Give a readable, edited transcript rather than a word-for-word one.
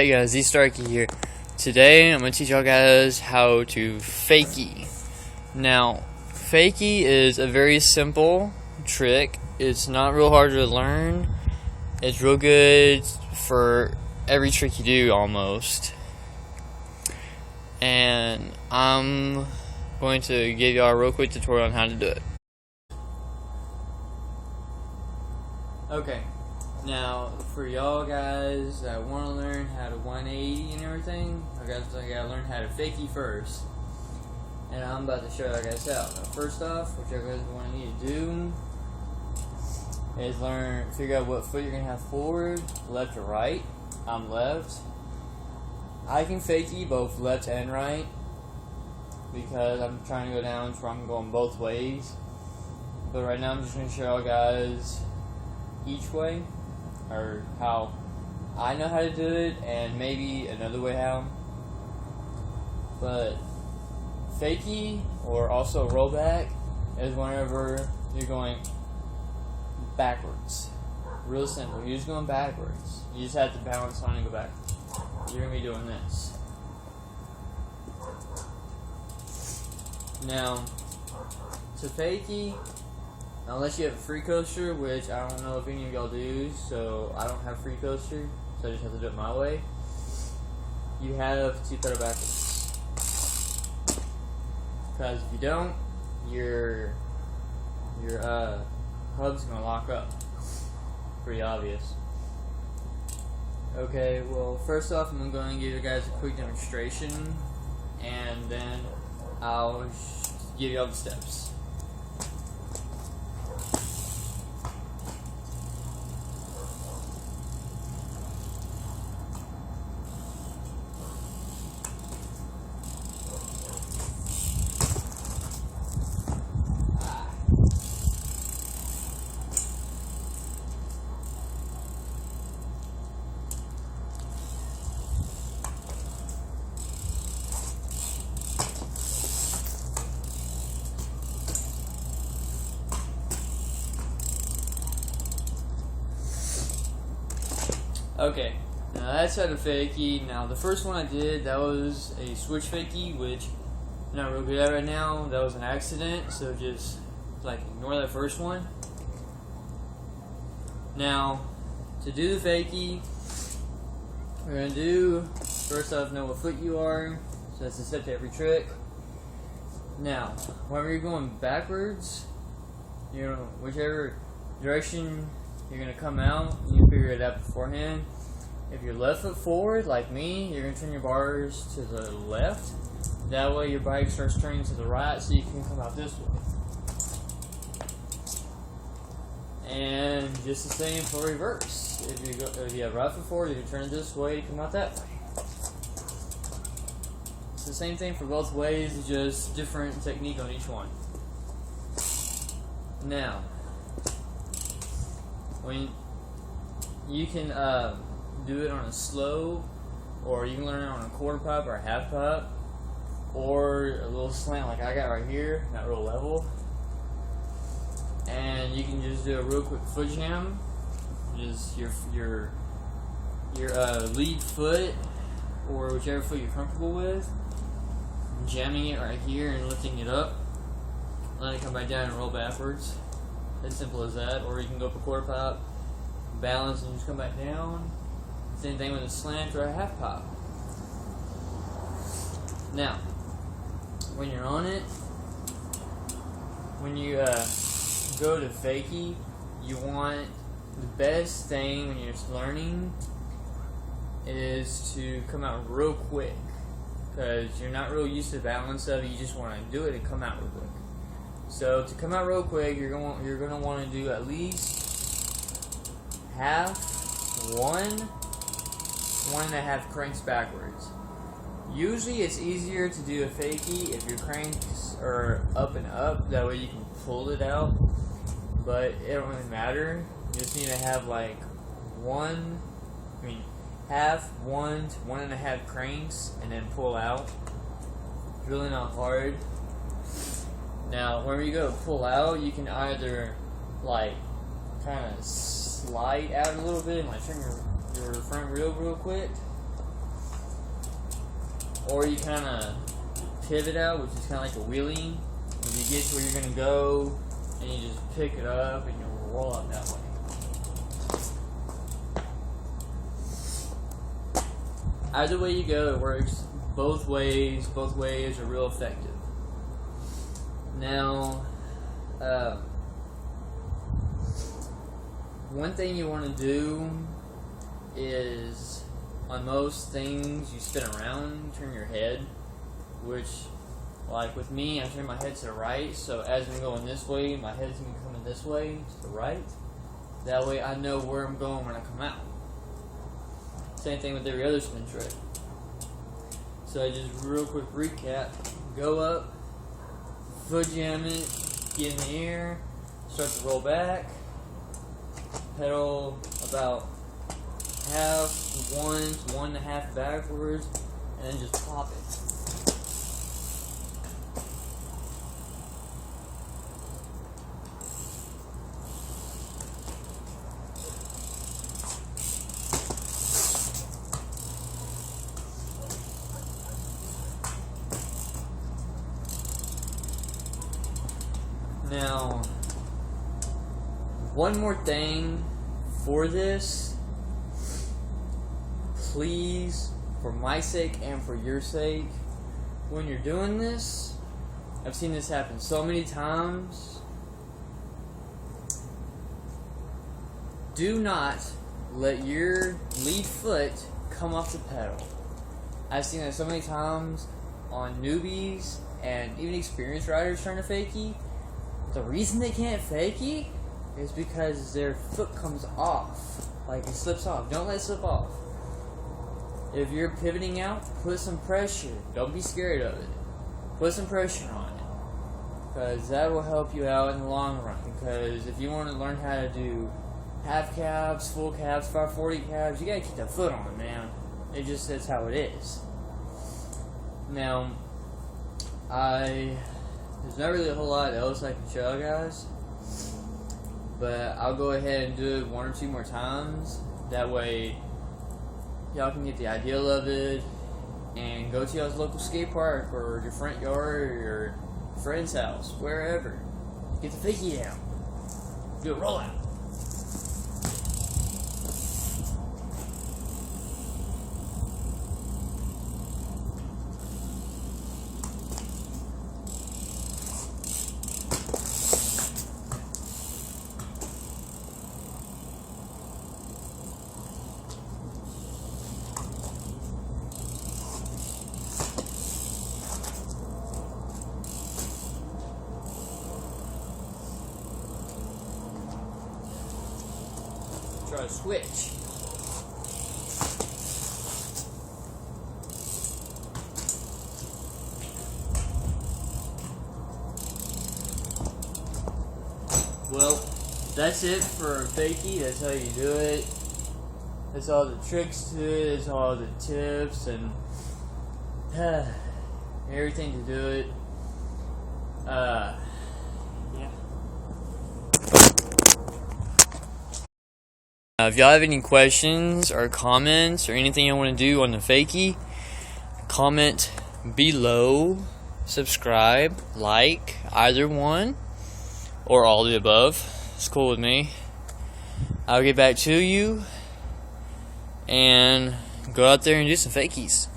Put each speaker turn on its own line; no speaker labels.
Hey guys, Z.Starkey here. Today I'm going to teach y'all guys how to fakie. Now, fakie is a very simple trick. It's not real hard to learn. It's real good for every trick you do almost. And I'm going to give y'all a real quick tutorial on how to do it. Okay. Now, for y'all guys that want to learn how to 180 and everything, I gotta learn how to fakie first. And I'm about to show you guys how. Now, first off, what you guys want to need to do is figure out what foot you're gonna have forward, left or right. I'm left. I can fakie both left and right because I'm trying to go down so I'm going both ways. But right now I'm just gonna show y'all guys each way, or how I know how to do it, and maybe another way how. But fakie, or also rollback, is whenever you're going backwards. Real simple. You're just going backwards. You just have to balance on and go back. You're going to be doing this. Now, to fakie, unless you have a free coaster, which I don't know if any of y'all do, so I don't have a free coaster, so I just have to do it my way. You have to pedal backwards, because if you don't, your hub's gonna lock up. Pretty obvious. Okay, well, first off, I'm going to give you guys a quick demonstration, and then I'll give you all the steps. Okay, now that's how to fakie. Now the first one I did, that was a switch fakie, which I'm not real good at right now. That was an accident, so just ignore that first one. Now, to do the fakie, we're going to do, first off, know what foot you are, so that's a step to every trick. Now, whenever you're going backwards, whichever direction you're going to come out, you figure it out beforehand. If you're left foot forward, like me, you're going to turn your bars to the left. That way your bike starts turning to the right, so you can come out this way. And just the same for reverse. If you have right foot forward, you can turn it this way to come out that way. It's the same thing for both ways, just different technique on each one. Now, when you can do it on a slow, or you can learn it on a quarter pop or a half pop, or a little slant like I got right here, not real level. And you can just do a real quick foot jam, just your lead foot, or whichever foot you're comfortable with, jamming it right here and lifting it up, let it come back down and roll backwards. As simple as that. Or you can go up a quarter pop, balance, and just come back down. Same thing with a slant or a half pop. Now, when you're on it, when you go to fakie, you want the best thing when you're learning is to come out real quick, because you're not real used to the balance of it. You just want to do it and come out real quick. So to come out real quick, you're gonna want to do at least half, 1.5 cranks backwards. Usually it's easier to do a fakie if your cranks are up and up, that way you can pull it out, but it don't really matter. You just need to have half, 1 to 1.5 cranks, and then pull out. It's really not hard. Now, whenever you go to pull out, you can either kind of slide out a little bit and turn your front wheel real quick, or you kind of pivot out, which is kind of like a wheelie. When you get to where you're going to go, and you just pick it up and you roll out that way. Either way you go, it works both ways. Both ways are real effective. Now, one thing you want to do is, on most things, you spin around, turn your head, which, like with me, I turn my head to the right, so as I'm going this way, my head's going to be coming this way, to the right. That way I know where I'm going when I come out. Same thing with every other spin trick. So just real quick recap. Go up, foot jam it, get in the air, start to roll back, pedal about half, 1 to 1.5 backwards, and then just pop it. Now, one more thing for this, please, for my sake and for your sake, when you're doing this, I've seen this happen so many times, do not let your lead foot come off the pedal. I've seen that so many times on newbies and even experienced riders trying to fakie. The reason they can't fakie is because their foot comes off, like it slips off. Don't let it slip off. If you're pivoting out, put some pressure. Don't be scared of it. Put some pressure on it, because that will help you out in the long run. Because if you want to learn how to do half cabs, full cabs, 540 cabs, you gotta keep that foot on, man. That's how it is. Now, there's not really a whole lot else I can show you guys, but I'll go ahead and do it 1 or 2 more times. That way, y'all can get the idea of it, and go to y'all's local skate park, or your front yard, or your friend's house, wherever. Get the fakie down. Do a rollout. Try to switch. Well, that's it for fakie. That's how you do it. That's all the tricks to it. That's all the tips and everything to do it. Yeah. If y'all have any questions or comments or anything you want to do on the fakie, comment below, subscribe, like, either one, or all of the above. It's cool with me. I'll get back to you and go out there and do some fakies.